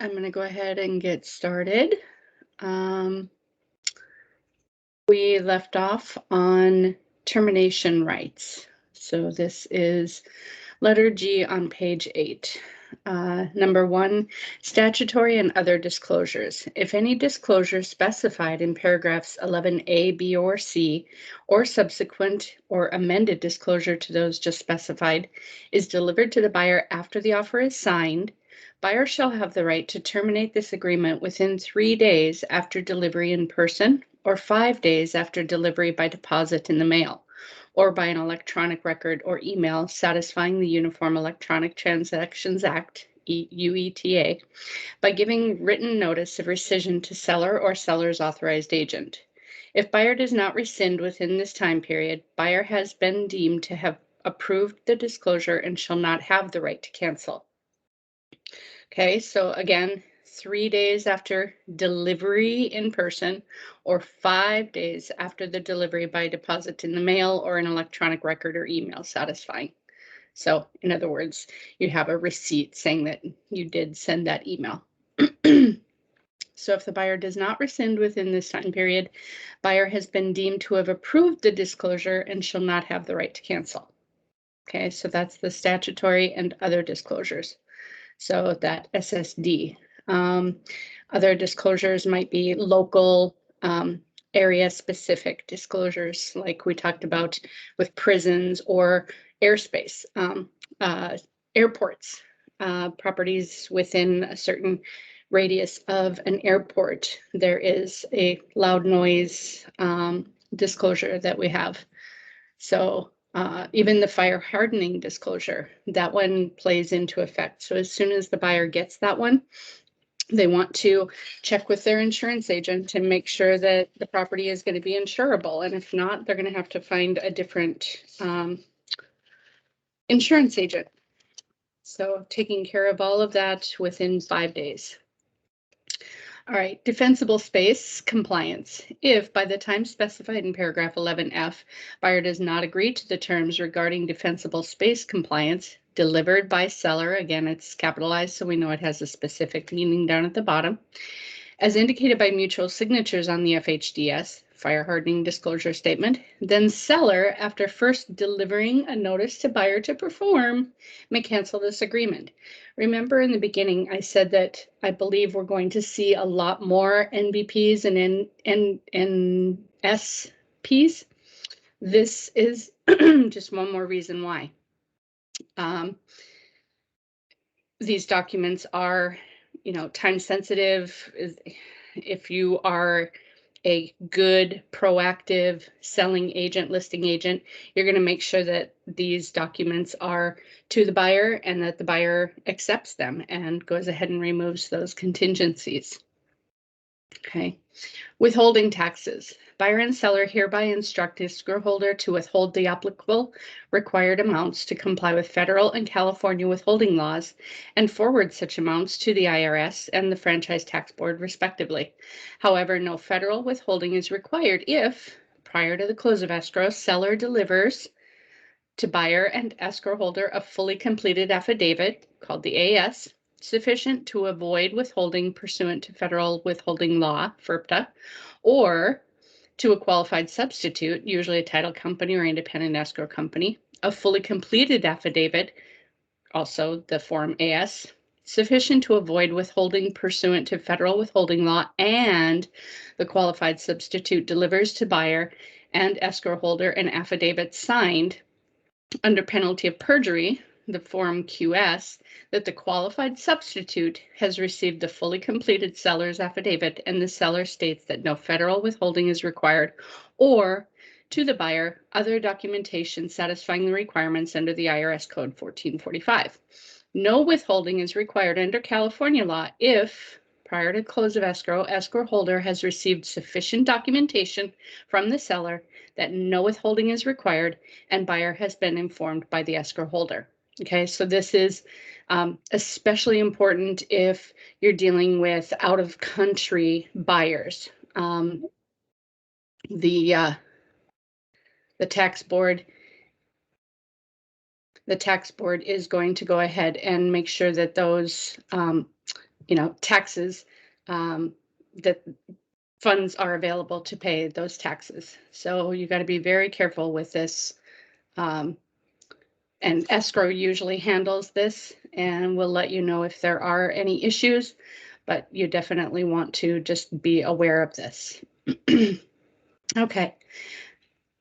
I'm going to go ahead and get started. We left off on termination rights. So this is letter G on page 8. Number 1, statutory and other disclosures. If any disclosure specified in paragraphs 11A, B, or C, or subsequent or amended disclosure to those just specified, is delivered to the buyer after the offer is signed, buyer shall have the right to terminate this agreement within 3 days after delivery in person or 5 days after delivery by deposit in the mail, or by an electronic record or email satisfying the Uniform Electronic Transactions Act, UETA, by giving written notice of rescission to seller or seller's authorized agent. If buyer does not rescind within this time period, buyer has been deemed to have approved the disclosure and shall not have the right to cancel. Okay, so again, 3 days after delivery in person or 5 days after the delivery by deposit in the mail or an electronic record or email satisfying. So in other words, you have a receipt saying that you did send that email. So if the buyer does not rescind within this time period, buyer has been deemed to have approved the disclosure and shall not have the right to cancel. Okay, so that's the statutory and other disclosures. So that SSD. Other disclosures might be local, area specific disclosures, like we talked about with prisons or airspace, airports, properties within a certain radius of an airport. There is a loud noise disclosure that we have. So even the fire hardening disclosure, that one plays into effect. So as soon as the buyer gets that one, they want to check with their insurance agent and make sure that the property is going to be insurable. And if not, they're going to have to find a different insurance agent. So taking care of all of that within 5 days. All right, defensible space compliance. If by the time specified in paragraph 11F, buyer does not agree to the terms regarding defensible space compliance delivered by seller, again, it's capitalized so we know it has a specific meaning down at the bottom, as indicated by mutual signatures on the FHDS, fire hardening disclosure statement, then seller, after first delivering a notice to buyer to perform, may cancel this agreement. Remember in the beginning, I said that I believe we're going to see a lot more NBPs and NSPs. This is just one more reason why. These documents are, time sensitive. If you are a good, proactive selling agent, listing agent, you're going to make sure that these documents are to the buyer and that the buyer accepts them and goes ahead and removes those contingencies. Okay. Withholding taxes. Buyer and seller hereby instruct the escrow holder to withhold the applicable required amounts to comply with federal and California withholding laws and forward such amounts to the IRS and the Franchise Tax Board, respectively. However, no federal withholding is required if, prior to the close of escrow, seller delivers to buyer and escrow holder a fully completed affidavit called the AS, sufficient to avoid withholding pursuant to federal withholding law, FERPTA, or to a qualified substitute, usually a title company or independent escrow company, a fully completed affidavit, also the form AS, sufficient to avoid withholding pursuant to federal withholding law, and the qualified substitute delivers to buyer and escrow holder an affidavit signed under penalty of perjury, the form QS, that the qualified substitute has received the fully completed seller's affidavit and the seller states that no federal withholding is required, or to the buyer, other documentation satisfying the requirements under the IRS Code 1445. No withholding is required under California law if, prior to close of escrow, escrow holder has received sufficient documentation from the seller that no withholding is required and buyer has been informed by the escrow holder. Okay, so this is especially important if you're dealing with out-of-country buyers. The tax board is going to go ahead and make sure that those taxes, that funds are available to pay those taxes. So you got to be very careful with this. Um, and escrow usually handles this and will let you know if there are any issues, but you definitely want to just be aware of this. Okay.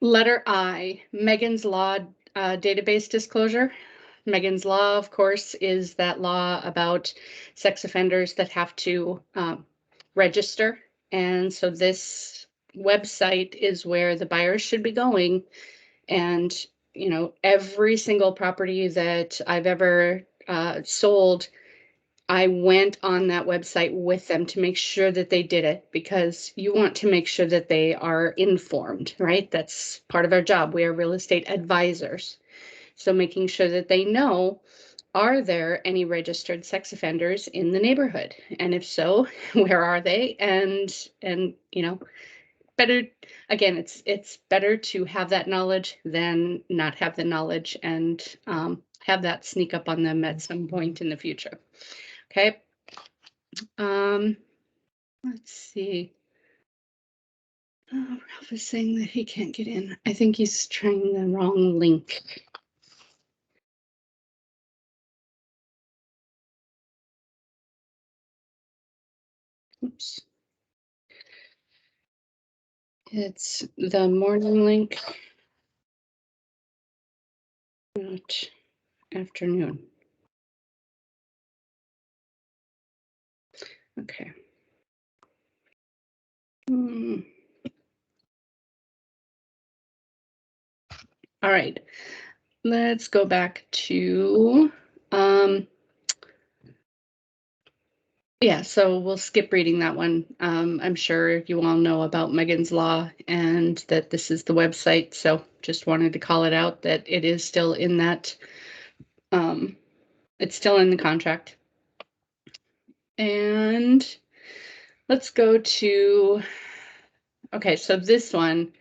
Letter I, Megan's Law database disclosure. Megan's Law, of course, is that law about sex offenders that have to register. And so this website is where the buyers should be going. And, every single property that I've ever sold, I went on that website with them to make sure that they did it, because you want to make sure that they are informed, right? That's part of our job. We are real estate advisors. So making sure that they know, are there any registered sex offenders in the neighborhood? And if so, where are they? And better, again, it's better to have that knowledge than not have the knowledge and have that sneak up on them at some point in the future. Okay. Let's see. Ralph is saying that he can't get in. I think he's trying the wrong link. Oops. It's the morning link, not afternoon. Okay. All right. Let's go back to yeah, so we'll skip reading that one. I'm sure you all know about Megan's Law and that this is the website. So just wanted to call it out that it is still in that, it's still in the contract. And let's go to, okay, so this one,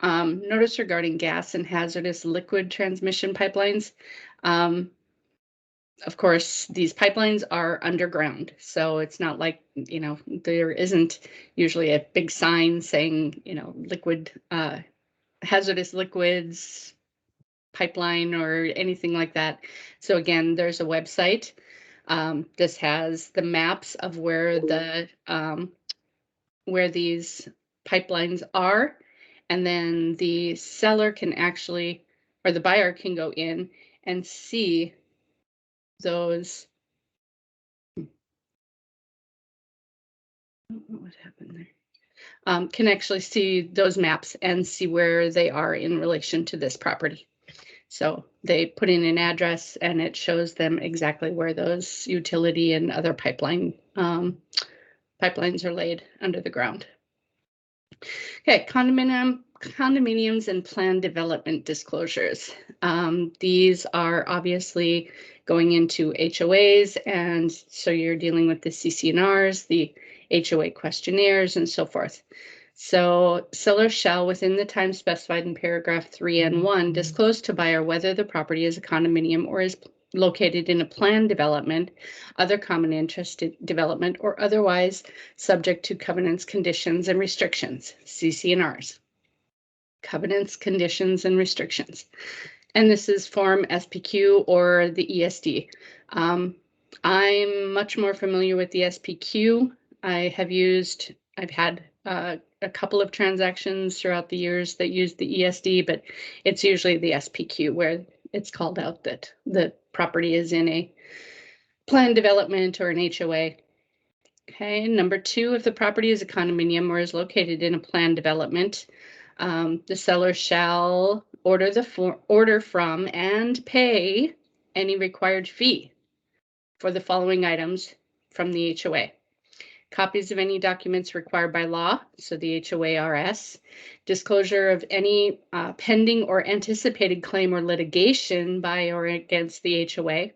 notice regarding gas and hazardous liquid transmission pipelines. Of course, these pipelines are underground, so it's not like, there isn't usually a big sign saying, liquid, hazardous liquids pipeline or anything like that. So again, there's a website. This has the maps of where where these pipelines are, and then the seller can actually, or the buyer can go in and see those. What happened there? Can actually see those maps and see where they are in relation to this property. So they put in an address and it shows them exactly where those utility and other pipelines are laid under the ground. Okay, condominiums and plan development disclosures. These are obviously going into HOAs, and so you're dealing with the CC&Rs, the HOA questionnaires, and so forth. So seller shall, within the time specified in paragraph 3 and 1, disclose to buyer whether the property is a condominium or is located in a planned development, other common interest development, or otherwise subject to covenants, conditions, and restrictions, CC&Rs. Covenants, conditions, and restrictions. And this is Form SPQ or the ESD. I'm much more familiar with the SPQ. I've had a couple of transactions throughout the years that use the ESD, but it's usually the SPQ where it's called out that the property is in a planned development or an HOA. Okay, number 2, if the property is a condominium or is located in a planned development, the seller shall order from and pay any required fee for the following items from the HOA. Copies of any documents required by law, so the HOA-RS, disclosure of any pending or anticipated claim or litigation by or against the HOA,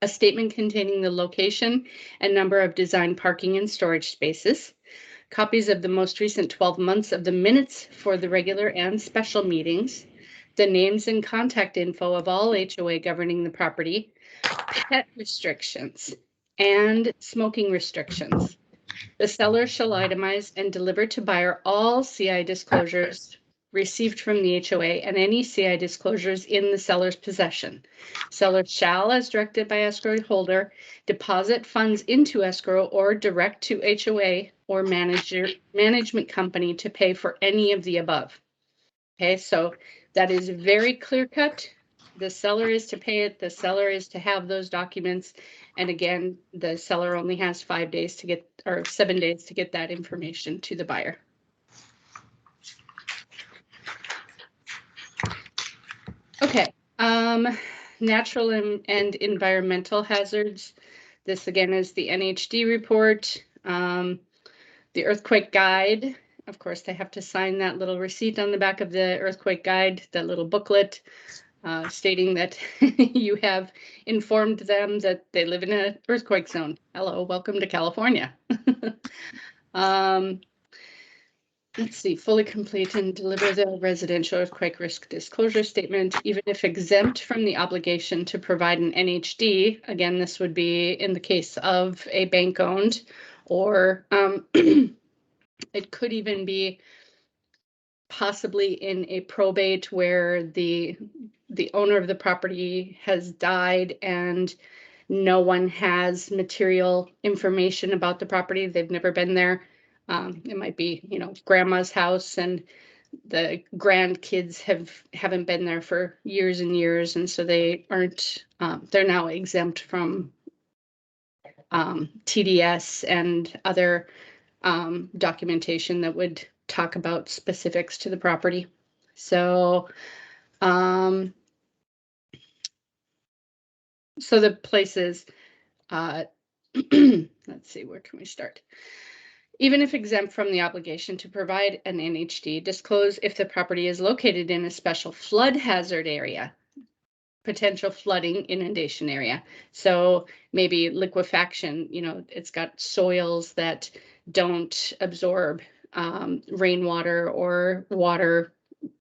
a statement containing the location and number of designed parking and storage spaces, copies of the most recent 12 months of the minutes for the regular and special meetings, the names and contact info of all HOA governing the property, pet restrictions, and smoking restrictions. The seller shall itemize and deliver to buyer all CI disclosures received from the HOA and any CI disclosures in the seller's possession. Seller shall, as directed by escrow holder, deposit funds into escrow or direct to HOA or management company to pay for any of the above. Okay, so that is very clear cut. The seller is to pay it, the seller is to have those documents. And again, the seller only has 5 days to get, or 7 days to get that information to the buyer. Okay, natural and environmental hazards. This again is the NHD report. The earthquake guide, of course, they have to sign that little receipt on the back of the earthquake guide, that little booklet, stating that you have informed them that they live in an earthquake zone. Hello, welcome to California. Let's see, fully complete and deliver the residential earthquake risk disclosure statement, even if exempt from the obligation to provide an NHD. Again, this would be in the case of a bank owned, or it could even be possibly in a probate where the owner of the property has died and no one has material information about the property. They've never been there. It might be, you know, grandma's house and the grandkids haven't been there for years and years, and so they aren't. They're now exempt from TDS and other documentation that would talk about specifics to the property. So, so the places, let's see, where can we start? Even if exempt from the obligation to provide an NHD, disclose if the property is located in a special flood hazard area, potential flooding inundation area. So maybe liquefaction, you know, it's got soils that don't absorb rainwater or water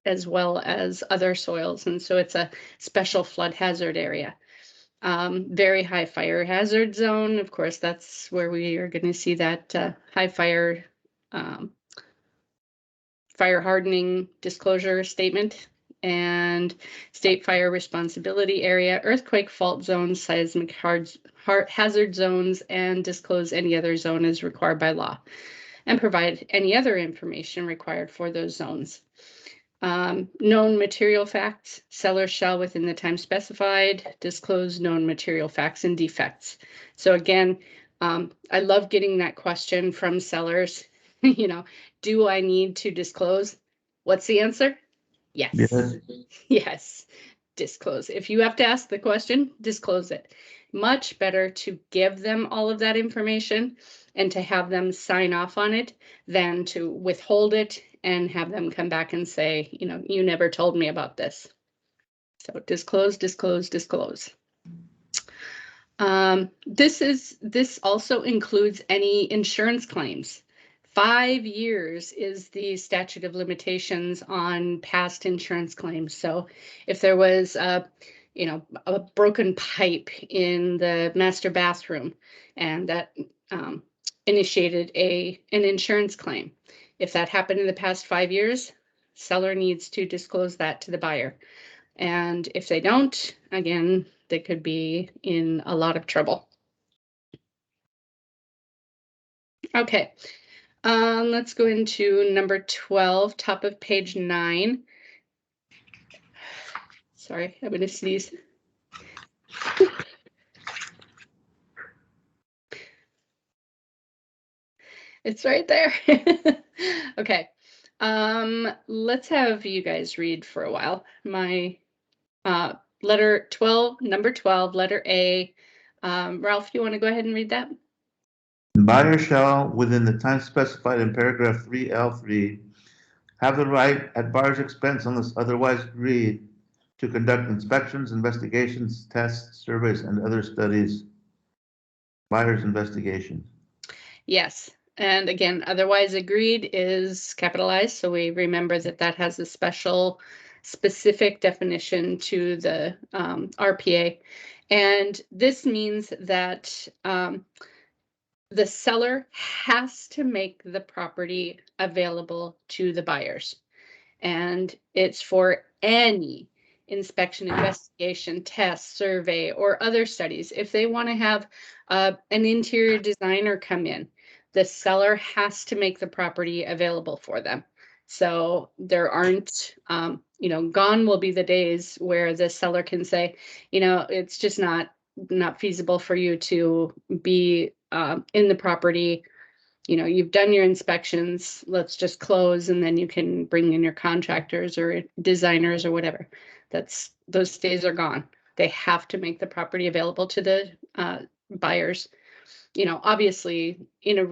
as well as other soils. And so it's a special flood hazard area. Very high fire hazard zone. Of course, that's where we are going to see that high fire fire hardening disclosure statement, and state fire responsibility area, earthquake fault zones, seismic hazard zones, and disclose any other zone as required by law, and provide any other information required for those zones. Known material facts, seller shall within the time specified disclose known material facts and defects. So again, I love getting that question from sellers. You know, do I need to disclose? What's the answer? Yes. Yes. Yes, disclose. If you have to ask the question, disclose it. Much better to give them all of that information and to have them sign off on it than to withhold it and have them come back and say, you know, you never told me about this. So disclose, disclose, disclose. This also includes any insurance claims. 5 years is the statute of limitations on past insurance claims. So if there was a broken pipe in the master bathroom and that initiated an insurance claim, if that happened in the past 5 years, seller needs to disclose that to the buyer. And if they don't, again, they could be in a lot of trouble. Okay, let's go into number 12, top of page 9. Sorry, I'm going to sneeze. It's right there. Okay, let's have you guys read for a while. My letter 12, number 12, letter A. Ralph, you want to go ahead and read that? Buyer shall, within the time specified in paragraph 3L3, have the right, at buyer's expense unless otherwise agreed, to conduct inspections, investigations, tests, surveys, and other studies. Buyer's investigations. Yes. And again, otherwise agreed is capitalized. So we remember that that has a specific definition to the RPA. And this means that the seller has to make the property available to the buyers. And it's for any inspection, investigation, test, survey, or other studies. If they want to have an interior designer come in, the seller has to make the property available for them. So there aren't, gone will be the days where the seller can say, it's just not feasible for you to be in the property. You've done your inspections, let's just close, and then you can bring in your contractors or designers or whatever. Those days are gone. They have to make the property available to the buyers, obviously with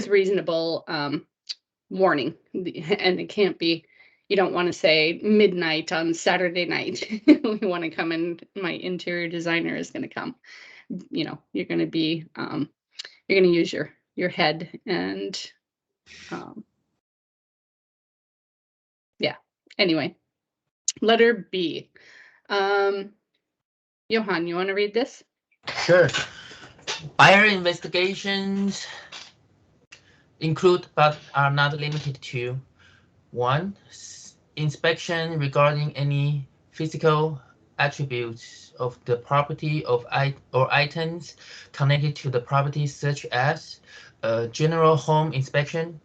reasonable warning. And it can't be, you don't want to say midnight on Saturday night. We want to come in, my interior designer is going to come. You're going to be you're going to use your head and yeah. Anyway, letter B. Johan, you want to read this? Sure. Buyer investigations include but are not limited to 1. Inspection regarding any physical attributes of the property or items connected to the property, such as a general home inspection.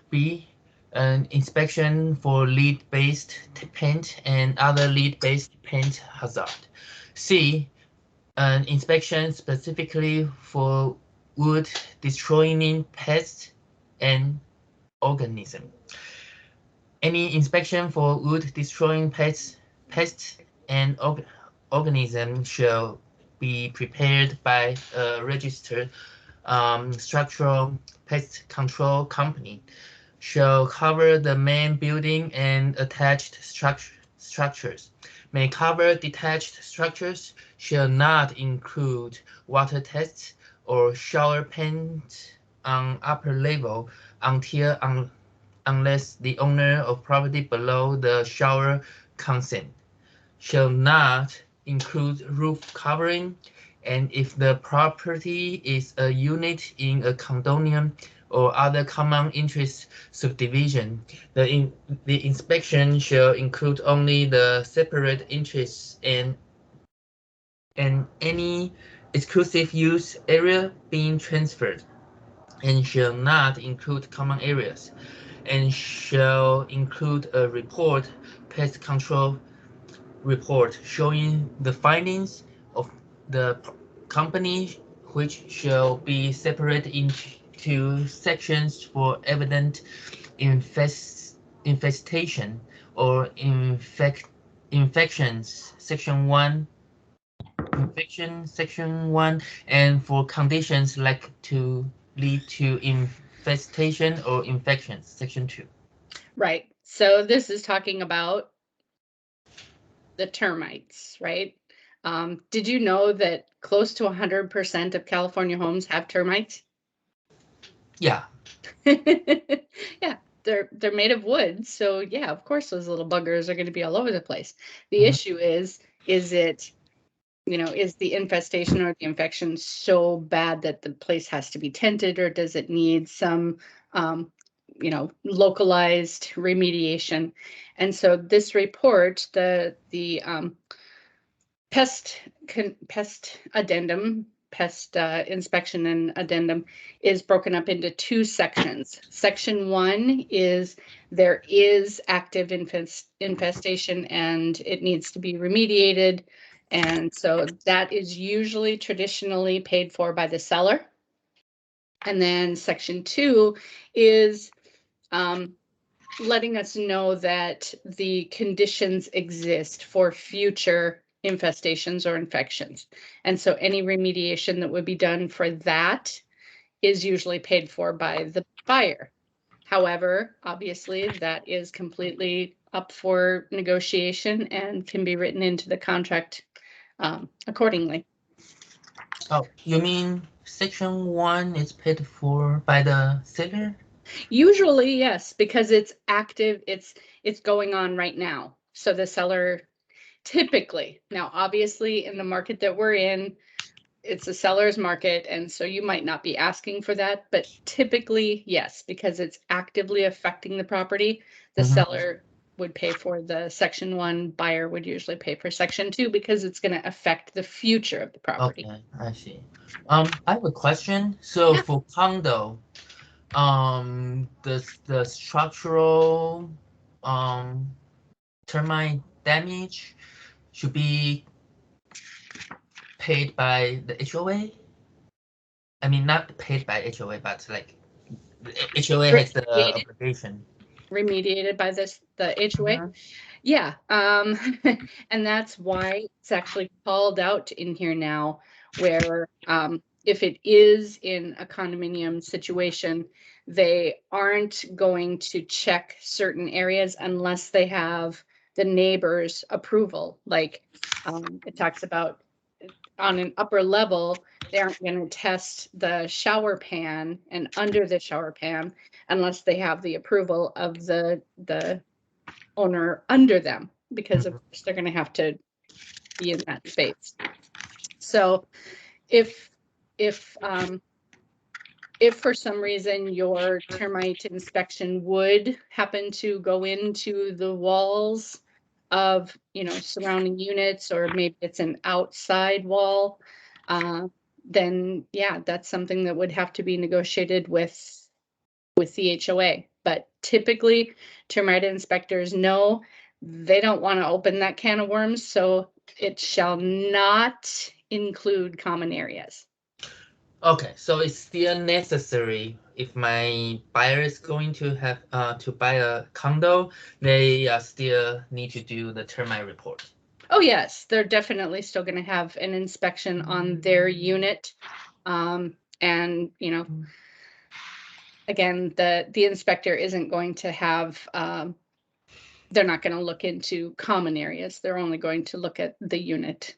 B. An inspection for lead-based paint and other lead-based paint hazard. C. An inspection specifically for wood destroying pests and organisms. Any inspection for wood destroying pests and organisms shall be prepared by a registered structural pest control company, shall cover the main building and attached structures, may cover detached structures, shall not include water tests or shower paint on upper level unless the owner of property below the shower consent, shall not include roof covering, and if the property is a unit in a condominium or other common interest subdivision, the inspection shall include only the separate interests and any exclusive use area being transferred, and shall not include common areas, and shall include a pest control report showing the findings of the company, which shall be separated into sections for evident infestation or infections, section 1, and for conditions like to lead to infestation or infections, section 2. Right. So this is talking about the termites, right? Did you know that close to 100% of California homes have termites? Yeah. Yeah, they're made of wood, so yeah, of course those little buggers are going to be all over the place. The issue is it, is the infestation or the infection so bad that the place has to be tented, or does it need some localized remediation? And so this report, the pest addendum, pest inspection and addendum, is broken up into 2 sections. Section 1 is there is active infestation and it needs to be remediated. And so that is usually traditionally paid for by the seller. And then section 2 is letting us know that the conditions exist for future infestations or infections. And so any remediation that would be done for that is usually paid for by the buyer. However, obviously, that is completely up for negotiation and can be written into the contract accordingly. Oh, you mean section 1 is paid for by the seller? Usually, yes, because it's active, it's going on right now. So the seller, Typically. Now, obviously, in the market that we're in, it's a seller's market, and so you might not be asking for that, but typically, yes, because it's actively affecting the property, the Mhm. seller would pay for the Section 1, buyer would usually pay for Section 2 because it's going to affect the future of the property. Okay, I see. I have a question. So Yeah. for condo, the structural termite damage should be paid by the HOA? I mean, not paid by HOA, but like the HOA has the Remediated, obligation. remediated by the HOA. Mhm. Yeah, and that's why it's actually called out in here now, where if it is in a condominium situation, they aren't going to check certain areas unless they have the neighbor's approval. Like it talks about on an upper level, they aren't going to test the shower pan and under the shower pan unless they have the approval of the owner under them, because of Mhm. course they're going to have to be in that space. So if if for some reason your termite inspection would happen to go into the walls of, surrounding units, or maybe it's an outside wall, then yeah, that's something that would have to be negotiated with the HOA. But typically, termite inspectors know they don't want to open that can of worms, so it shall not include common areas. Okay, so it's still necessary if my buyer is going to have to buy a condo, they still need to do the termite report. Oh yes, they're definitely still going to have an inspection on their unit. And again, the inspector isn't going to have they're not going to look into common areas. They're only going to look at the unit.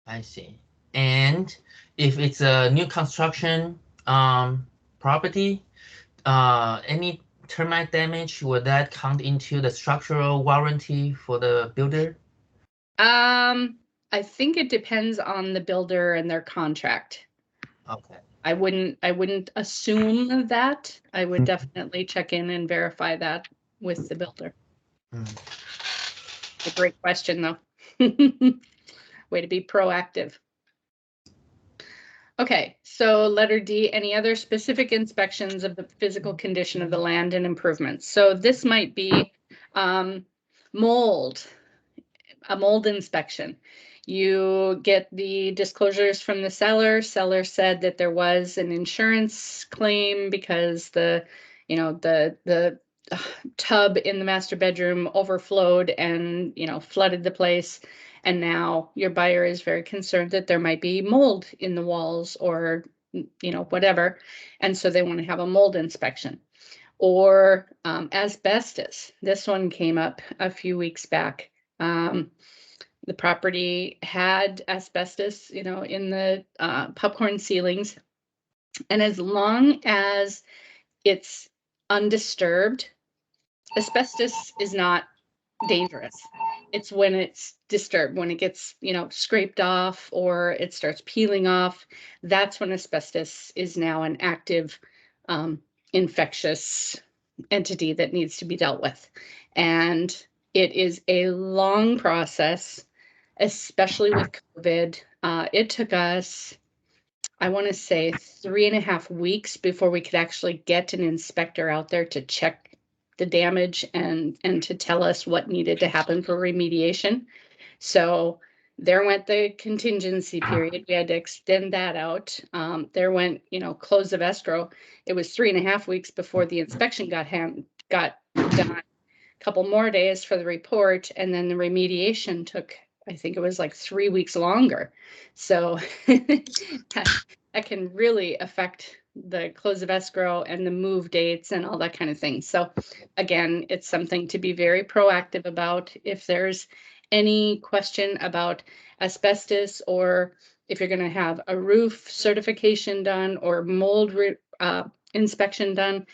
I see. And if it's a new construction property, any termite damage, would that count into the structural warranty for the builder? I think it depends on the builder and their contract. Okay. I wouldn't assume that. I would definitely check in and verify that with the builder. A great question, though. Way to be proactive. Okay, so letter D, any other specific inspections of the physical condition of the land and improvements? So this might be mold, a mold inspection. You get the disclosures from the seller. Seller said that there was an insurance claim because the tub in the master bedroom overflowed and flooded the place. And now your buyer is very concerned that there might be mold in the walls or whatever. And so they want to have a mold inspection. Or asbestos. This one came up a few weeks back. The property had asbestos, in the popcorn ceilings. And as long as it's undisturbed, asbestos is not dangerous. It's when it's disturbed, when it gets, scraped off or it starts peeling off. That's when asbestos is now an active infectious entity that needs to be dealt with. And it is a long process, especially with COVID. It took us, I want to say, 3.5 weeks before we could actually get an inspector out there to check the damage and to tell us what needed to happen for remediation. So there went the contingency period. We had to extend that out. There went, close of escrow. It was 3.5 weeks before the inspection got done. A couple more days for the report, and then the remediation took, I think it was like 3 weeks longer. So that can really affect the close of escrow and the move dates and all that kind of thing. So again, it's something to be very proactive about. If there's any question about asbestos, or if you're going to have a roof certification done or mold inspection done,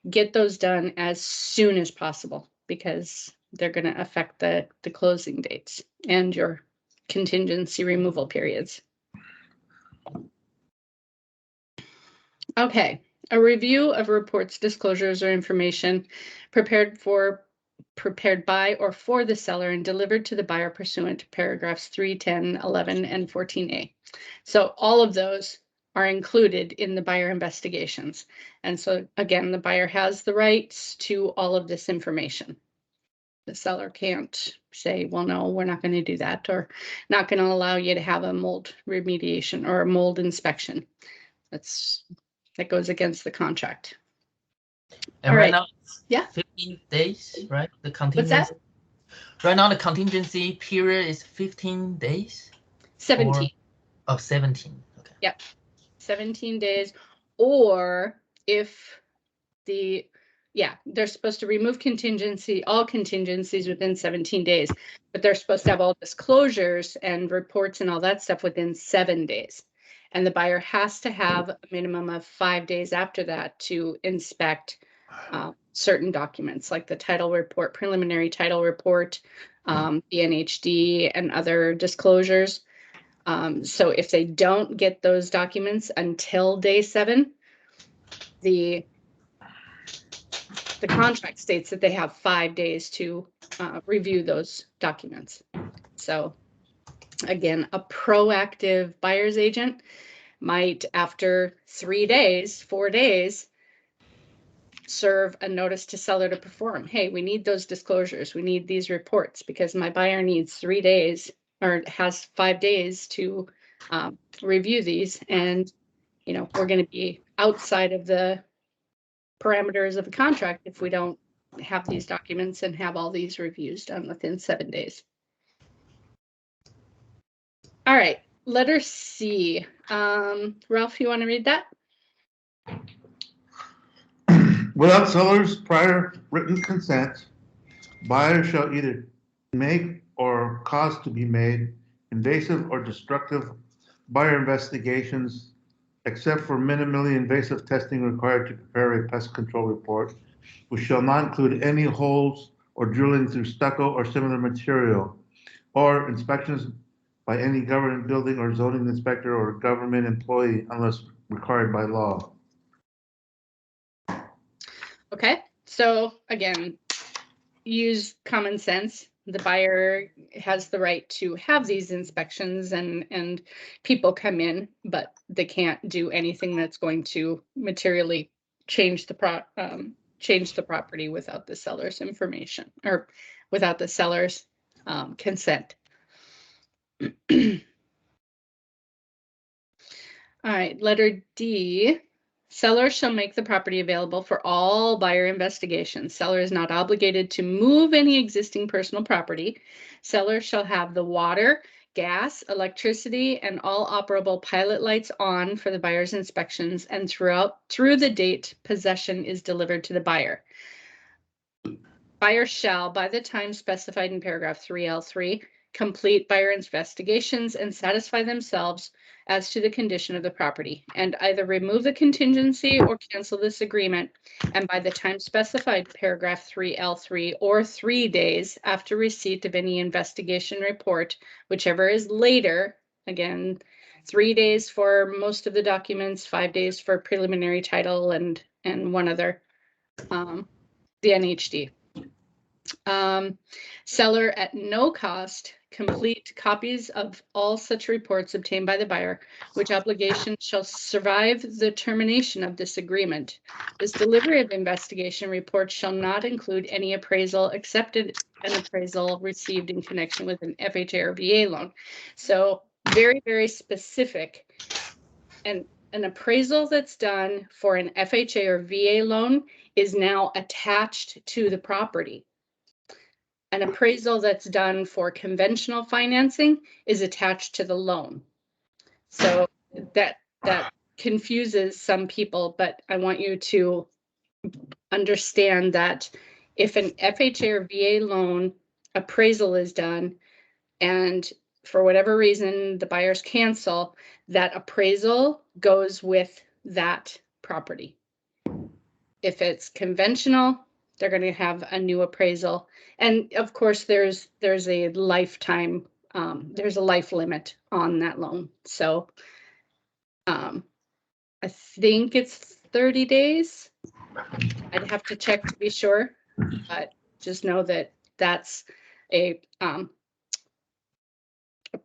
get those done as soon as possible, because they're going to affect the closing dates and your contingency removal periods. Okay, a review of reports, disclosures, or information prepared by or for the seller and delivered to the buyer pursuant to paragraphs 3, 10, 11, and 14A. So all of those are included in the buyer investigations. And so again, the buyer has the rights to all of this information. The seller can't say, well, no, we're not going to do that, or not going to allow you to have a mold remediation or a mold inspection. That goes against the contract. And all right right. now, it's Yeah. 15 days, right? The What's contingency. that? Right now, the contingency period is 15 days. 17. Or 17. Okay. Yep. 17 days. Or if they're supposed to remove all contingencies within 17 days, but they're supposed to have all disclosures and reports and all that stuff within 7 days. And the buyer has to have a minimum of 5 days after that to inspect certain documents like the title report, preliminary title report, the NHD, and other disclosures. So if they don't get those documents until day 7, the contract states that they have 5 days to review those documents. So again, a proactive buyer's agent might, after 3 days, 4 days, serve a notice to seller to perform. Hey, we need those disclosures. We need these reports because my buyer needs 3 days or has 5 days to review these. And, we're going to be outside of the parameters of the contract if we don't have these documents and have all these reviews done within 7 days. All right, letter C. Ralph, you want to read that? Without seller's prior written consent, buyer shall either make or cause to be made invasive or destructive buyer investigations, except for minimally invasive testing required to prepare a pest control report, which shall not include any holes or drilling through stucco or similar material, or inspections by any government building or zoning inspector or government employee unless required by law. Okay, so again, use common sense. The buyer has the right to have these inspections and people come in, but they can't do anything that's going to materially change the property without the seller's information or without the seller's consent. All right, letter D. Seller shall make the property available for all buyer investigations. Seller is not obligated to move any existing personal property. Seller shall have the water, gas, electricity, and all operable pilot lights on for the buyer's inspections and through the date possession is delivered to the buyer. Buyer shall, by the time specified in paragraph 3L3, complete buyer investigations and satisfy themselves as to the condition of the property, and either remove the contingency or cancel this agreement, and by the time specified paragraph 3L3 or 3 days after receipt of any investigation report, whichever is later, again, 3 days for most of the documents, 5 days for preliminary title and one other, the NHD. Seller at no cost complete copies of all such reports obtained by the buyer, which obligation shall survive the termination of this agreement. This delivery of investigation reports shall not include any appraisal except an appraisal received in connection with an FHA or VA loan. So very, very specific. And an appraisal that's done for an FHA or VA loan is now attached to the property. An appraisal that's done for conventional financing is attached to the loan. So that confuses some people, but I want you to understand that if an FHA or VA loan appraisal is done and for whatever reason the buyers cancel, that appraisal goes with that property. If it's conventional, they're going to have a new appraisal. And of course, there's a lifetime, there's a life limit on that loan. So I think it's 30 days. I'd have to check to be sure, but just know that that's a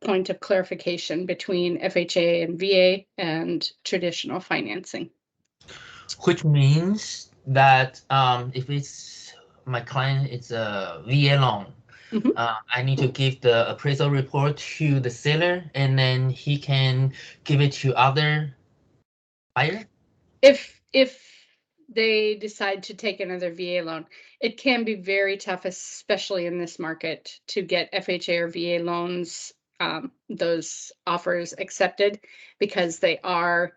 point of clarification between FHA and VA and traditional financing. Which means that if it's my client, it's a VA loan, Mhm. I need to give the appraisal report to the seller, and then he can give it to other buyer. If they decide to take another VA loan, it can be very tough, especially in this market, to get FHA or VA loans, those offers accepted, because they are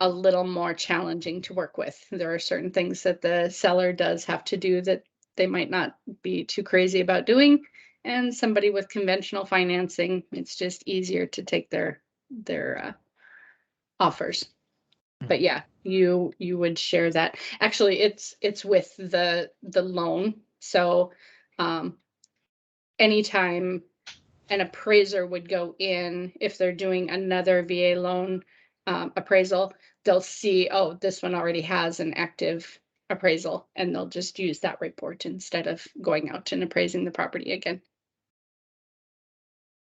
a little more challenging to work with. There are certain things that the seller does have to do that they might not be too crazy about doing. And somebody with conventional financing, it's just easier to take their offers. But yeah, you would share that. Actually, it's with the loan. So anytime an appraiser would go in, if they're doing another VA loan appraisal, they'll see, oh, this one already has an active appraisal, and they'll just use that report instead of going out and appraising the property again,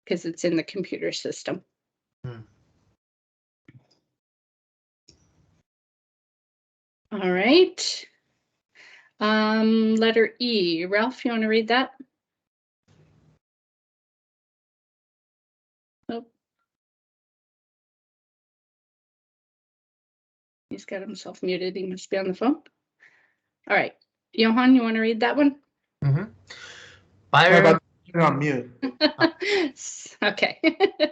because it's in the computer system. All right. Letter E. Ralph, you want to read that? Oh. He's got himself muted. He must be on the phone. All right. Johan, you want to read that one? Mm-hmm. Sorry Buyer. about putting it on mute. Okay. All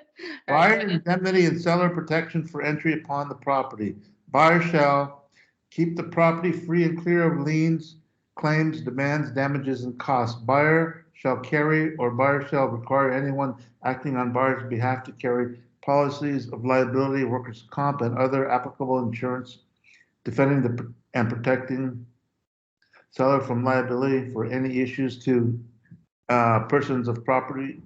Buyer right, indemnity and seller protection for entry upon the property. Buyer shall keep the property free and clear of liens, claims, demands, damages, and costs. Buyer shall carry or buyer shall require anyone acting on buyer's behalf to carry policies of liability, workers' comp, and other applicable insurance, defending and protecting seller from liability for any issues to persons or property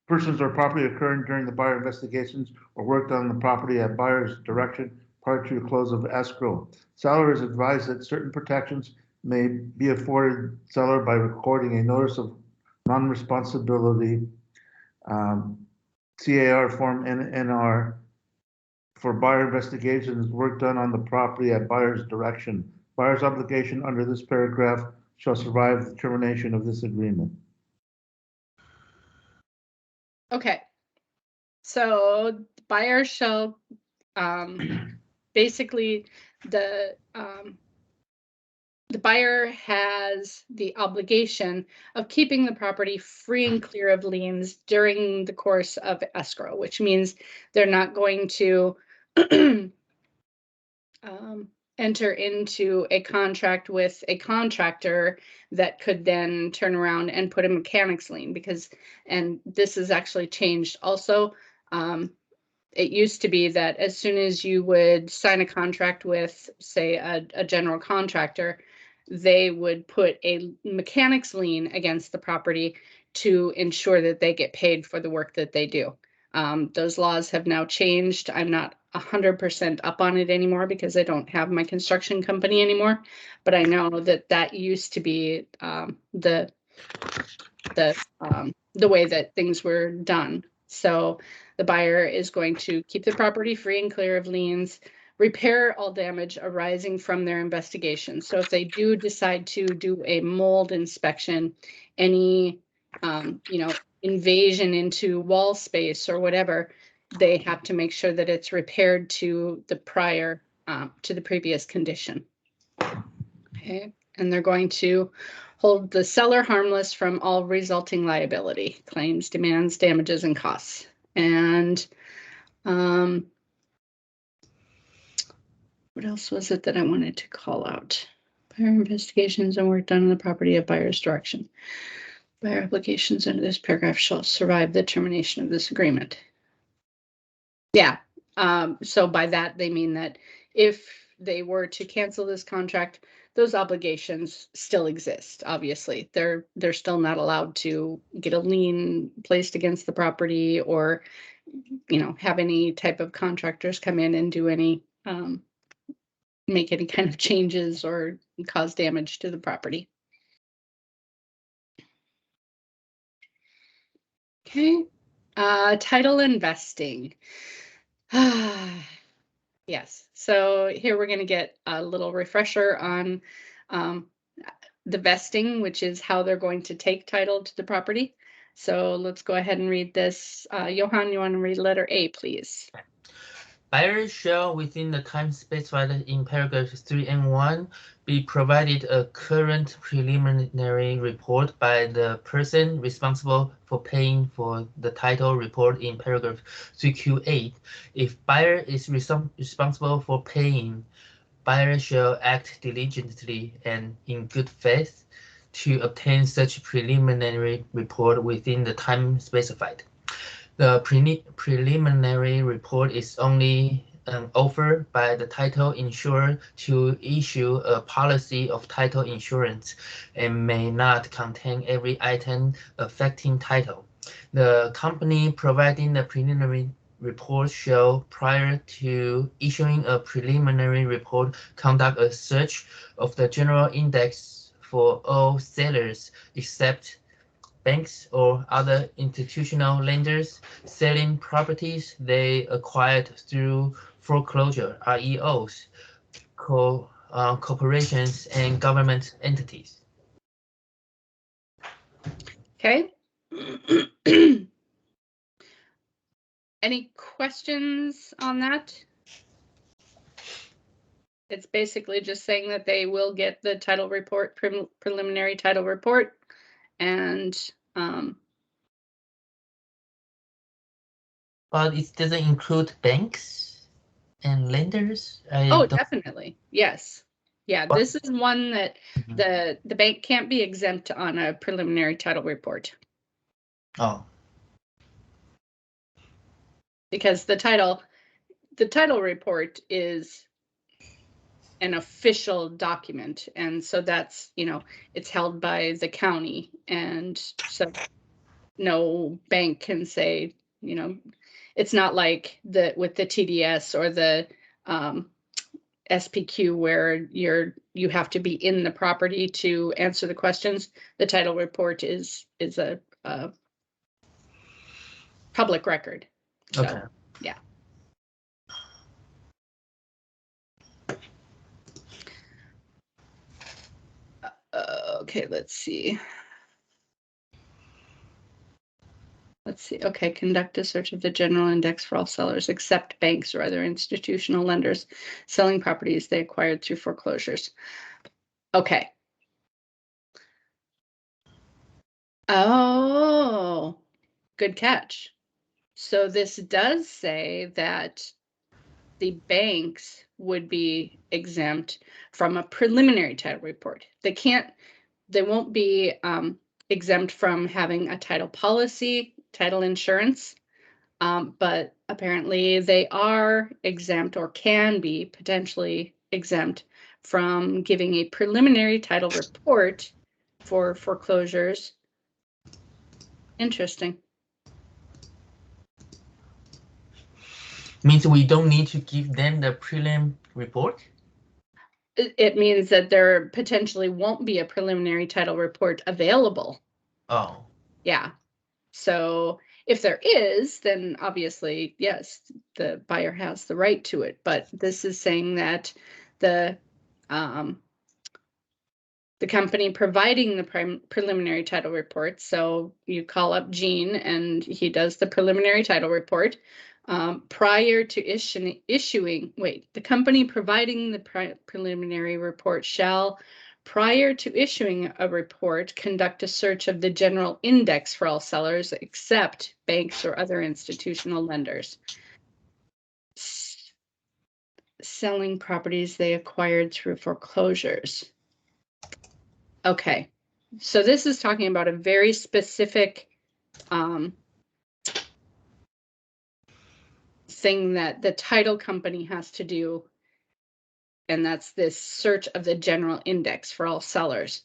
occurring during the buyer investigations or worked on the property at buyer's direction prior to the close of escrow. Seller is advised that certain protections may be afforded seller by recording a notice of non-responsibility, CAR form NR, for buyer investigations, work done on the property at buyer's direction. Buyer's obligation under this paragraph shall survive the termination of this agreement. Okay. So buyer shall basically the buyer has the obligation of keeping the property free and clear of liens during the course of escrow, which means they're not going to enter into a contract with a contractor that could then turn around and put a mechanics lien, because, and this has actually changed also. It used to be that as soon as you would sign a contract with, say, a general contractor, they would put a mechanics lien against the property to ensure that they get paid for the work that they do. Those laws have now changed. I'm not 100% up on it anymore because I don't have my construction company anymore, but I know that that used to be the way that things were done. So the buyer is going to keep the property free and clear of liens, repair all damage arising from their investigation. So if they do decide to do a mold inspection, any invasion into wall space or whatever, they have to make sure that it's repaired to the previous condition. Okay, and they're going to hold the seller harmless from all resulting liability, claims, demands, damages, and costs. And what else was it that I wanted to call out? Buyer investigations and work done on the property at buyer's direction. Buyer applications under this paragraph shall survive the termination of this agreement. Yeah, so by that they mean that if they were to cancel this contract, those obligations still exist. Obviously, they're still not allowed to get a lien placed against the property, or have any type of contractors come in and do any make any kind of changes or cause damage to the property. Okay, title investing. Yes, so here we're going to get a little refresher on the vesting, which is how they're going to take title to the property. So let's go ahead and read this. Johan, you want to read letter A, please? Buyers shall, within the time specified in paragraph 3 and 1, be provided a current preliminary report by the person responsible for paying for the title report in paragraph 3Q8. If buyer is responsible for paying, buyer shall act diligently and in good faith to obtain such preliminary report within the time specified. The preliminary report is only an offer by the title insurer to issue a policy of title insurance and may not contain every item affecting title. The company providing the preliminary report shall, prior to issuing a preliminary report, conduct a search of the general index for all sellers except banks or other institutional lenders selling properties they acquired through foreclosure, REOs, corporations, and government entities. Okay. Any questions on that? It's basically just saying that they will get the title report, preliminary title report, and But it doesn't include banks and lenders? Definitely. Yes. Yeah, this is one that the bank can't be exempt on a preliminary title report. Oh. Because the title report is an official document, and so that's, it's held by the county, and so no bank can say, it's not like with the TDS or the SPQ where you have to be in the property to answer the questions. The title report is a public record. So, Okay. yeah. Okay, let's see. Okay, conduct a search of the general index for all sellers except banks or other institutional lenders selling properties they acquired through foreclosures. Okay. Oh, good catch. So this does say that the banks would be exempt from a preliminary title report. They won't be exempt from having a title policy, title insurance, but apparently they are exempt, or can be potentially exempt, from giving a preliminary title report for foreclosures. Interesting. Means we don't need to give them the prelim report? It means that there potentially won't be a preliminary title report available. Oh. Yeah. So if there is, then obviously, yes, the buyer has the right to it. But this is saying that the company providing the preliminary title report, so you call up Gene and he does the preliminary title report, prior to the company providing the preliminary report shall, prior to issuing a report, conduct a search of the general index for all sellers except banks or other institutional lenders selling properties they acquired through foreclosures. Okay, so this is talking about a very specific thing that the title company has to do and that's this search of the general index for all sellers.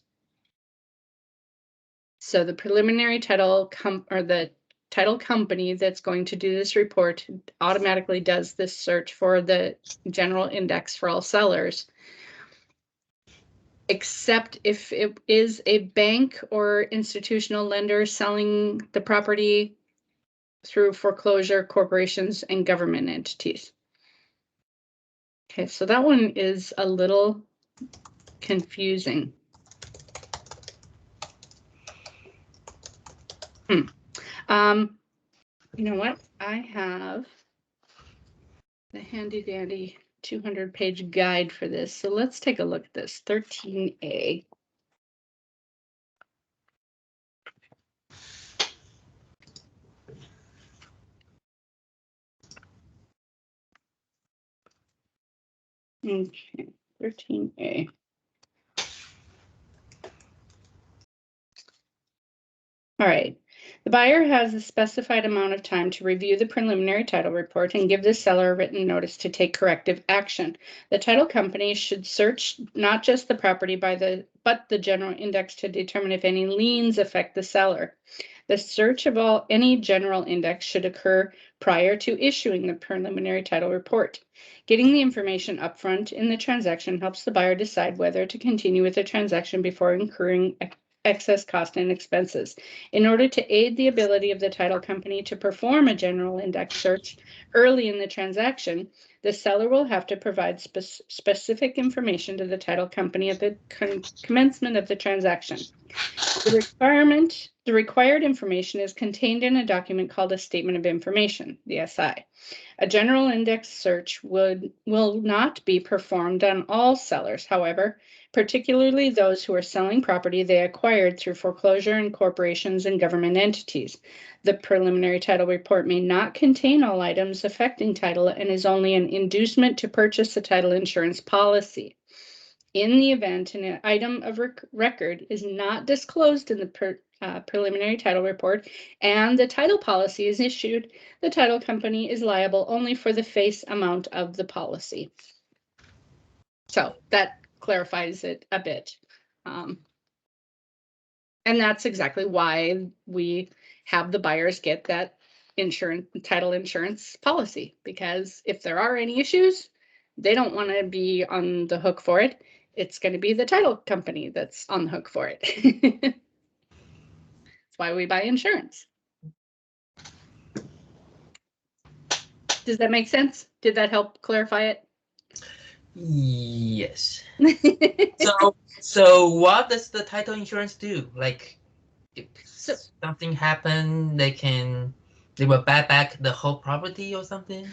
So the preliminary title the title company that's going to do this report automatically does this search for the general index for all sellers, except if it is a bank or institutional lender selling the property through foreclosure, corporations, and government entities. Okay, so that one is a little confusing. You know what? I have the handy dandy 200-page guide for this. So let's take a look at this. 13A. Okay, 13A. All right. The buyer has a specified amount of time to review the preliminary title report and give the seller a written notice to take corrective action. The title company should search not just the property but the general index to determine if any liens affect the seller. The search of any general index should occur prior to issuing the preliminary title report. Getting the information upfront in the transaction helps the buyer decide whether to continue with the transaction before incurring excess cost and expenses. In order to aid the ability of the title company to perform a general index search early in the transaction, the seller will have to provide specific information to the title company at the commencement of the transaction. The required information is contained in a document called a Statement of Information, the SI. A general index search will not be performed on all sellers, however, particularly those who are selling property they acquired through foreclosure in corporations and government entities. The preliminary title report may not contain all items affecting title and is only an inducement to purchase a title insurance policy. In the event an item of record is not disclosed in the preliminary title report and the title policy is issued, the title company is liable only for the face amount of the policy. So that clarifies it a bit. And that's exactly why we have the buyers get that title insurance policy, because if there are any issues, they don't want to be on the hook for it. It's going to be the title company that's on the hook for it. That's why we buy insurance. Does that make sense? Did that help clarify it? Yes. So what does the title insurance do? Like, if something happened, they will buy back the whole property or something?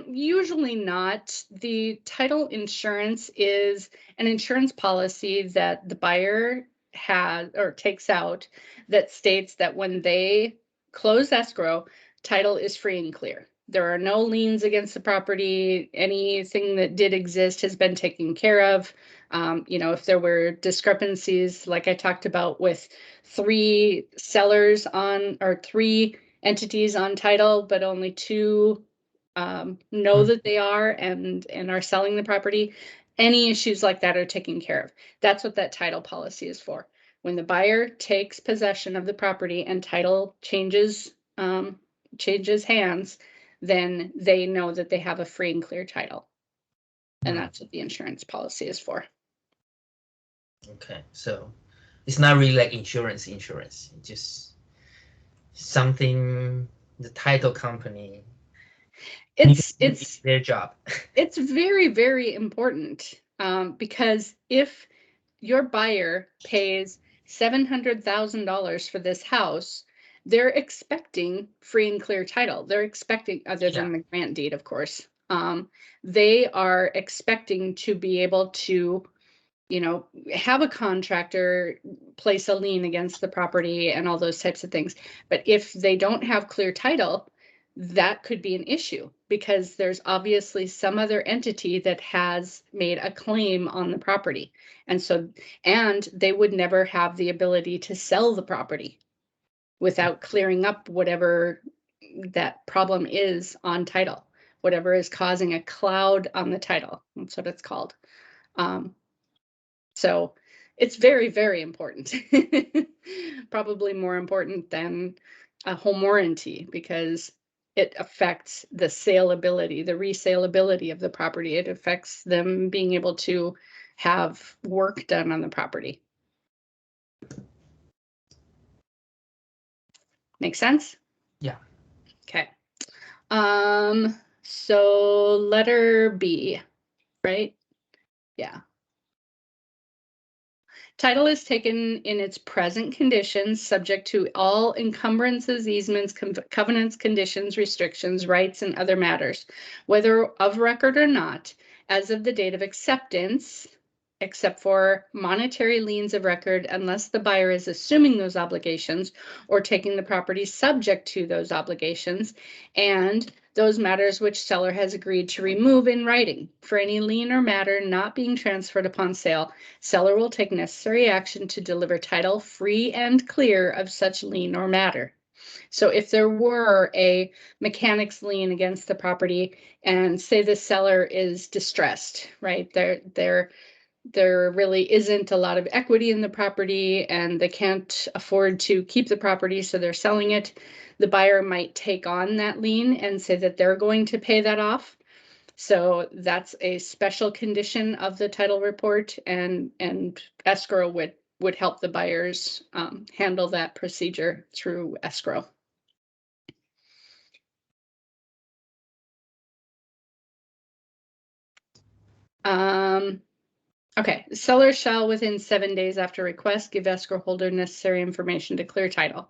Usually not. The title insurance is an insurance policy that the buyer has or takes out that states that when they close escrow, title is free and clear. There are no liens against the property. Anything that did exist has been taken care of. If there were discrepancies, like I talked about with 3 sellers or 3 entities on title, but only 2 know that they are and are selling the property, any issues like that are taken care of. That's what that title policy is for. When the buyer takes possession of the property and title changes hands, then they know that they have a free and clear title. And that's what the insurance policy is for. Okay, so it's not really like insurance. It's just something the title company, it's their job. It's very, very important, because if your buyer pays $700,000 for this house, they're expecting free and clear title. They're expecting, other than the grant deed, of course, they are expecting to be able to, have a contractor place a lien against the property and all those types of things. But if they don't have clear title, that could be an issue because there's obviously some other entity that has made a claim on the property. And they would never have the ability to sell the property without clearing up whatever that problem is on title. whatever is causing a cloud on the title. That's what it's called. So it's very, very important. Probably more important than a home warranty, because it affects the saleability, the resaleability of the property. It affects them being able to have work done on the property. Make sense? Yeah. Okay. So letter B, right? Yeah. Title is taken in its present conditions, subject to all encumbrances, easements, covenants, conditions, restrictions, rights, and other matters, whether of record or not, as of the date of acceptance, except for monetary liens of record, unless the buyer is assuming those obligations or taking the property subject to those obligations, and those matters which seller has agreed to remove in writing. For any lien or matter not being transferred upon sale, seller will take necessary action to deliver title free and clear of such lien or matter. So if there were a mechanic's lien against the property, and say the seller is distressed, right? There really isn't a lot of equity in the property and they can't afford to keep the property, so they're selling it. The buyer might take on that lien and say that they're going to pay that off. So that's a special condition of the title report, and escrow would help the buyers handle that procedure through escrow. Okay, seller shall within 7 days after request give escrow holder necessary information to clear title.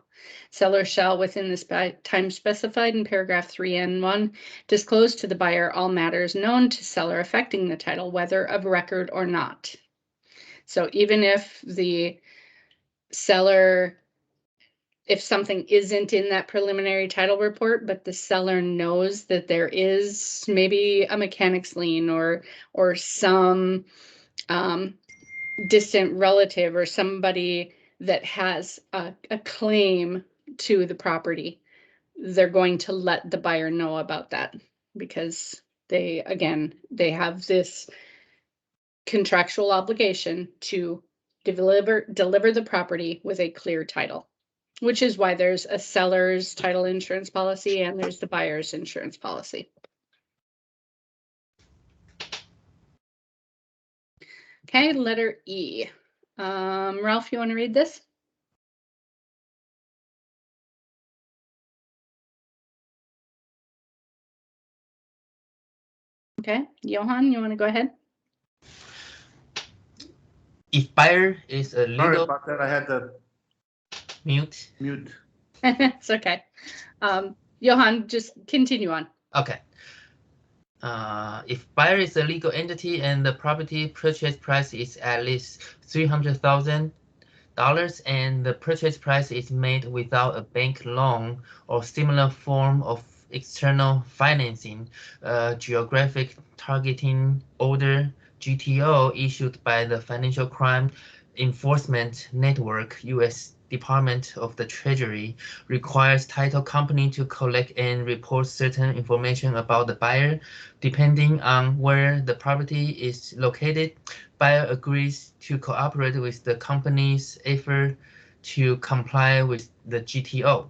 Seller shall within the time specified in paragraph 3N1 disclose to the buyer all matters known to seller affecting the title, whether of record or not. So even if the seller, if something isn't in that preliminary title report, but the seller knows that there is maybe a mechanic's lien or some distant relative or somebody that has a claim to the property, they're going to let the buyer know about that, because they have this contractual obligation to deliver the property with a clear title, which is why there's a seller's title insurance policy and there's the buyer's insurance policy. Okay, letter E. Ralph, you want to read this? Okay, Johan, you want to go ahead? If buyer is a Sorry legal about that, I had to mute. It's okay. Johan, just continue on. Okay. If buyer is a legal entity and the property purchase price is at least $300,000 and the purchase price is made without a bank loan or similar form of external financing, geographic targeting order (GTO) issued by the Financial Crime Enforcement Network, U.S. Department of the Treasury, requires title company to collect and report certain information about the buyer. Depending on where the property is located, buyer agrees to cooperate with the company's effort to comply with the GTO.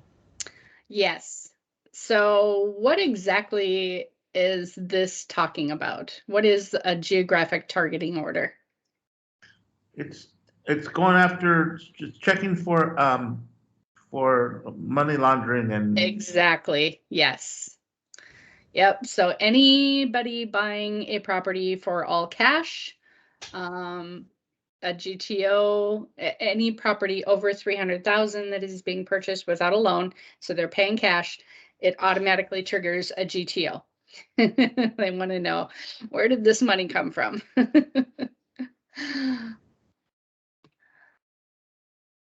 Yes. So what exactly is this talking about? What is a geographic targeting order? It's going after, just checking for money laundering and. Exactly. Yes. Yep. So anybody buying a property for all cash, a GTO, any property over 300,000 that is being purchased without a loan, so they're paying cash, it automatically triggers a GTO. They want to know, where did this money come from?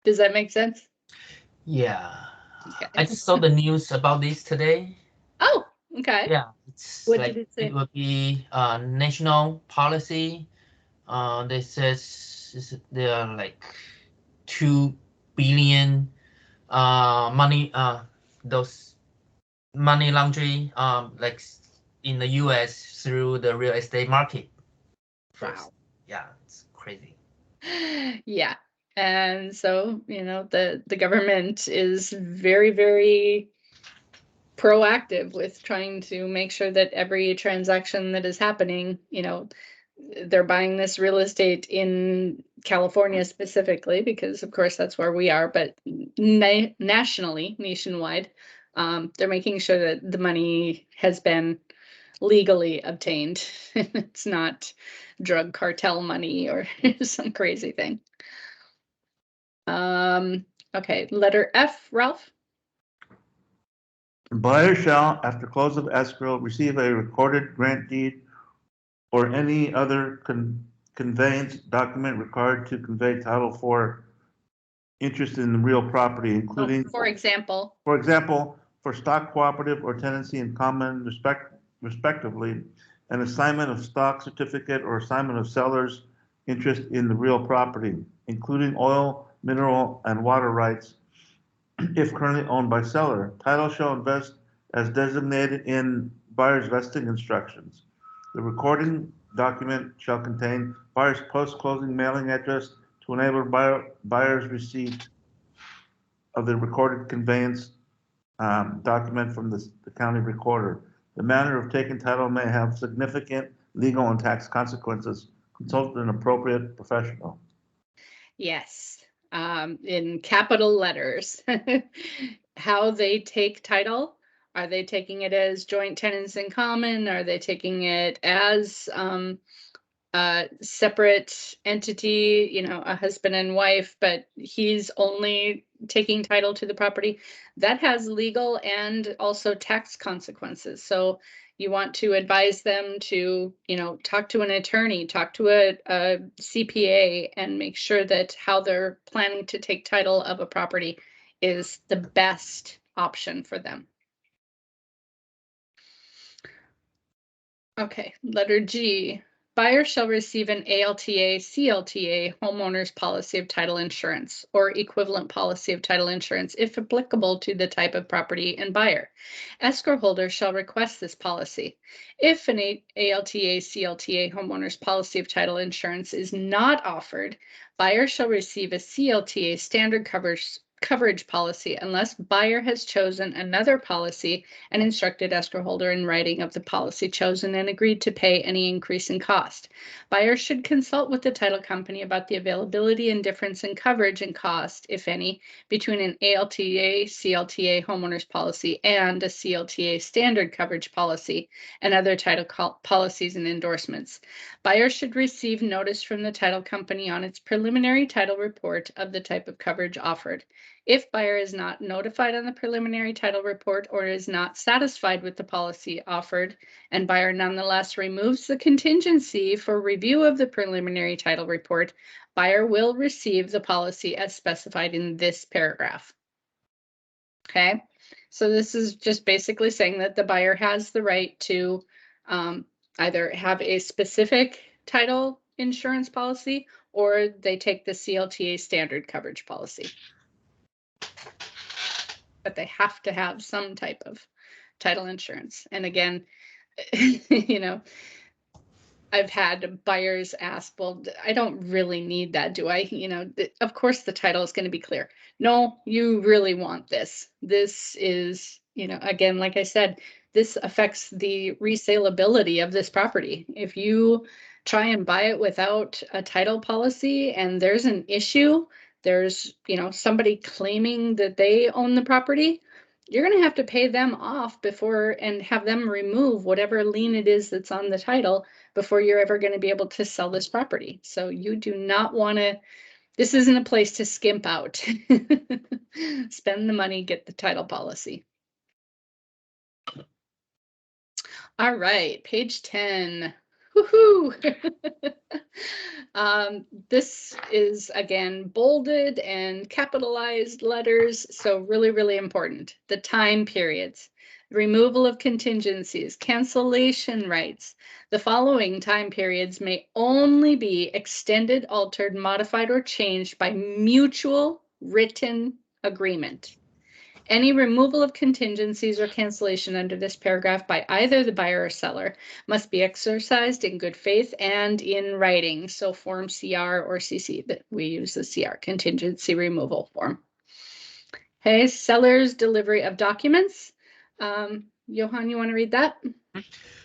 Does that make sense? Yeah. Okay. I just saw the news about this today. Oh, okay. Yeah, it's What like did it say? it will be national policy. They says there are like 2 billion money those money laundry like in the US through the real estate market first. Wow. Yeah, it's crazy. Yeah. And so, the government is very, very proactive with trying to make sure that every transaction that is happening, they're buying this real estate in California specifically, because of course that's where we are, but nationwide, they're making sure that the money has been legally obtained. It's not drug cartel money or some crazy thing. Okay, letter F, Ralph. Buyer shall, after close of escrow, receive a recorded grant deed or any other conveyance document required to convey title for interest in the real property, including, For example, for stock cooperative or tenancy in common respectively, an assignment of stock certificate or assignment of seller's interest in the real property, including oil, mineral, and water rights, if currently owned by seller. Title shall invest as designated in buyer's vesting instructions. The recording document shall contain buyer's post-closing mailing address to enable buyer's receipt of the recorded conveyance document from the county recorder. The manner of taking title may have significant legal and tax consequences. Consult an appropriate professional. yes, in capital letters. How they take title. Are they taking it as joint tenants in common? Are they taking it as a separate entity, a husband and wife, but he's only taking title to the property? That has legal and also tax consequences. So you want to advise them to, talk to an attorney, talk to a CPA, and make sure that how they're planning to take title of a property is the best option for them. Okay, letter G. Buyer shall receive an ALTA, CLTA, homeowner's policy of title insurance, or equivalent policy of title insurance, if applicable to the type of property and buyer. Escrow holder shall request this policy. If an ALTA, CLTA, homeowner's policy of title insurance is not offered, buyer shall receive a CLTA, standard coverage policy, unless buyer has chosen another policy and instructed escrow holder in writing of the policy chosen and agreed to pay any increase in cost. Buyer should consult with the title company about the availability and difference in coverage and cost, if any, between an ALTA, CLTA homeowners policy and a CLTA standard coverage policy and other title policies and endorsements. Buyer should receive notice from the title company on its preliminary title report of the type of coverage offered. If buyer is not notified on the preliminary title report or is not satisfied with the policy offered, and buyer nonetheless removes the contingency for review of the preliminary title report, buyer will receive the policy as specified in this paragraph. Okay, so this is just basically saying that the buyer has the right to either have a specific title insurance policy or they take the CLTA standard coverage policy. But they have to have some type of title insurance. And again, I've had buyers ask, well, I don't really need that, do I? Of course the title is going to be clear. No, you really want this. This is, again, like I said, this affects the resaleability of this property. If you try and buy it without a title policy and there's an issue, there's, somebody claiming that they own the property, you're going to have to pay them off before and have them remove whatever lien it is that's on the title before you're ever going to be able to sell this property. So you do not want to, this isn't a place to skimp out. Spend the money, get the title policy. All right, page 10. Woohoo! This is, again, bolded and capitalized letters, so really, really important. The time periods, removal of contingencies, cancellation rights. The following time periods may only be extended, altered, modified, or changed by mutual written agreement. Any removal of contingencies or cancellation under this paragraph by either the buyer or seller must be exercised in good faith and in writing. So form CR or CC, that we use the CR, contingency removal form. Okay, seller's delivery of documents. Johan, you want to read that?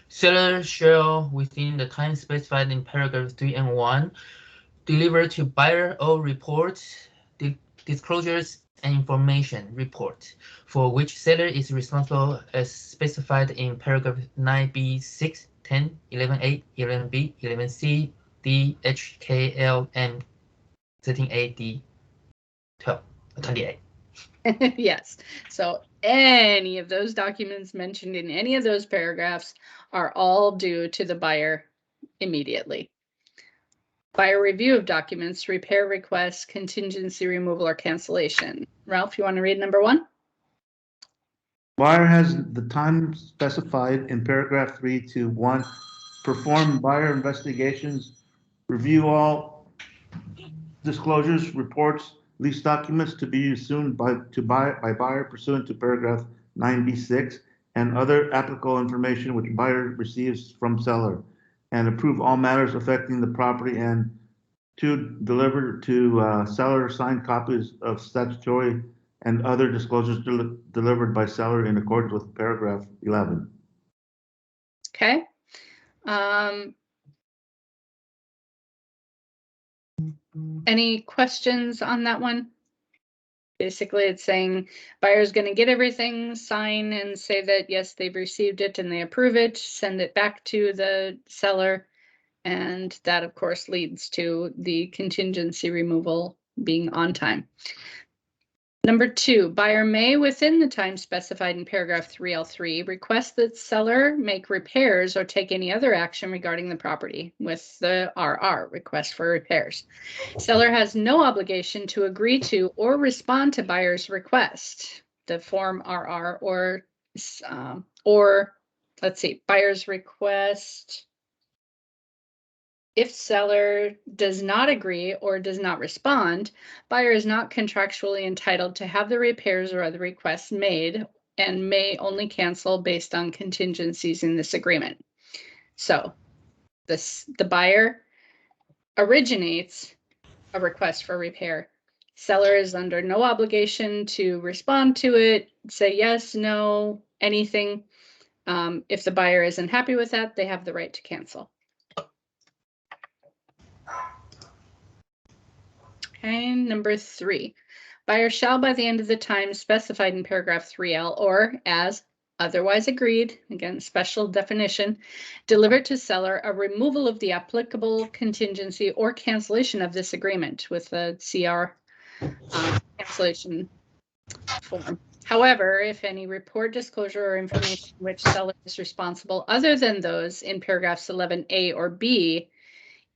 Seller shall, within the time specified in paragraph 3 and 1, deliver to buyer all reports, disclosures, and information report, for which seller is responsible as specified in paragraph 9b, 6, 10, 11a, 11b, 11c, d, h, k, l, and 13a, d, 12, 28. Yes. So any of those documents mentioned in any of those paragraphs are all due to the buyer immediately. Buyer review of documents, repair requests, contingency removal, or cancellation. Ralph, you want to read number 1? Buyer has the time specified in paragraph 3 to 1, perform buyer investigations, review all disclosures, reports, lease documents to be assumed by buyer pursuant to paragraph 9b6 and other applicable information which buyer receives from seller, and approve all matters affecting the property, and to deliver to seller signed copies of statutory and other disclosures delivered by seller in accordance with paragraph 11. Okay. Any questions on that one? Basically, it's saying buyer's going to get everything, sign and say that, yes, they've received it and they approve it, send it back to the seller. And that, of course, leads to the contingency removal being on time. Number 2, buyer may, within the time specified in paragraph 3L3, request that seller make repairs or take any other action regarding the property with the RR, request for repairs. Seller has no obligation to agree to or respond to buyer's request, the form RR, or let's see, buyer's request. If seller does not agree or does not respond, buyer is not contractually entitled to have the repairs or other requests made and may only cancel based on contingencies in this agreement. So the buyer originates a request for repair. Seller is under no obligation to respond to it, say yes, no, anything. If the buyer isn't happy with that, they have the right to cancel. Okay, number 3, buyer shall, by the end of the time specified in paragraph 3L, or as otherwise agreed, again, special definition, deliver to seller a removal of the applicable contingency or cancellation of this agreement with the CR cancellation form. However, if any report, disclosure, or information which seller is responsible other than those in paragraphs 11A or B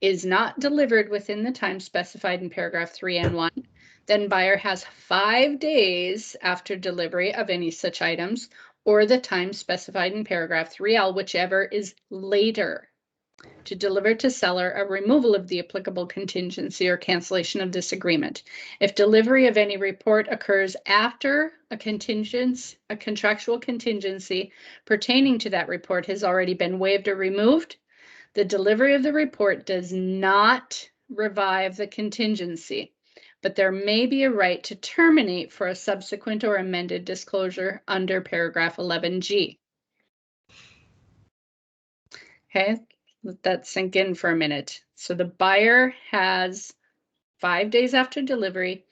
is not delivered within the time specified in paragraph 3 and 1, then buyer has 5 days after delivery of any such items or the time specified in paragraph 3L, whichever is later, to deliver to seller a removal of the applicable contingency or cancellation of this agreement. If delivery of any report occurs after a contractual contingency pertaining to that report has already been waived or removed, the delivery of the report does not revive the contingency, but there may be a right to terminate for a subsequent or amended disclosure under paragraph 11G. Okay, let that sink in for a minute. So the buyer has 5 days after delivery,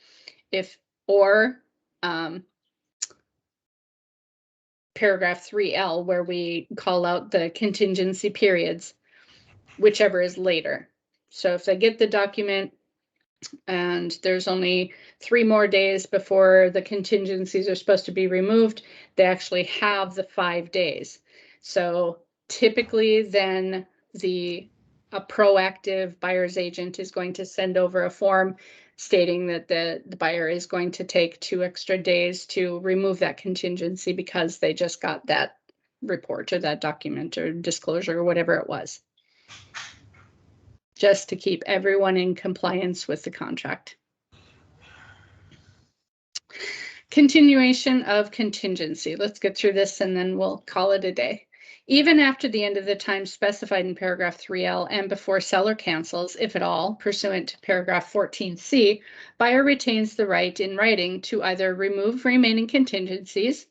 paragraph 3L, where we call out the contingency periods, whichever is later. So if they get the document and there's only 3 more days before the contingencies are supposed to be removed, they actually have the 5 days. So typically then a proactive buyer's agent is going to send over a form stating that the buyer is going to take 2 extra days to remove that contingency because they just got that report or that document or disclosure or whatever it was, just to keep everyone in compliance with the contract. Continuation of contingency. Let's get through this and then we'll call it a day. Even after the end of the time specified in paragraph 3L and before seller cancels, if at all, pursuant to paragraph 14C, buyer retains the right in writing to either remove remaining contingencies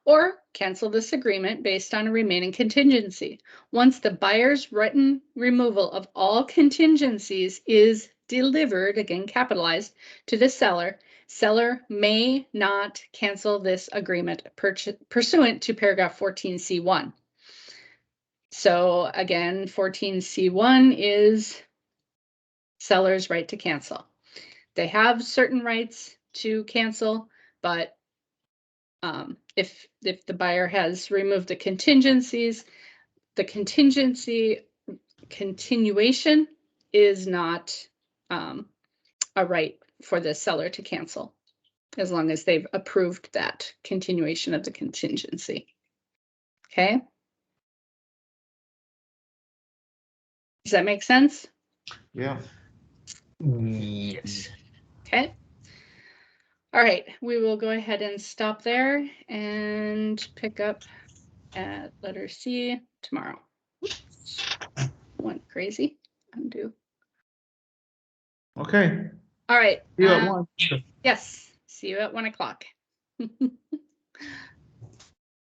or cancel this agreement based on a remaining contingency. Once the buyer's written removal of all contingencies is delivered, again capitalized, to the seller, seller may not cancel this agreement pursuant to paragraph 14C1. So again, 14C1 is seller's right to cancel. They have certain rights to cancel, but if the buyer has removed the contingencies, the contingency continuation is not a right for the seller to cancel, as long as they've approved that continuation of the contingency. Okay? Does that make sense? Yeah. Yes. Okay. All right, we will go ahead and stop there and pick up at letter C tomorrow. Oops. Went crazy. Undo. Okay. All right. See you at 1. Yes. See you at 1 o'clock. Let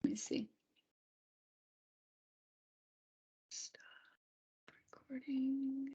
me see. Stop recording.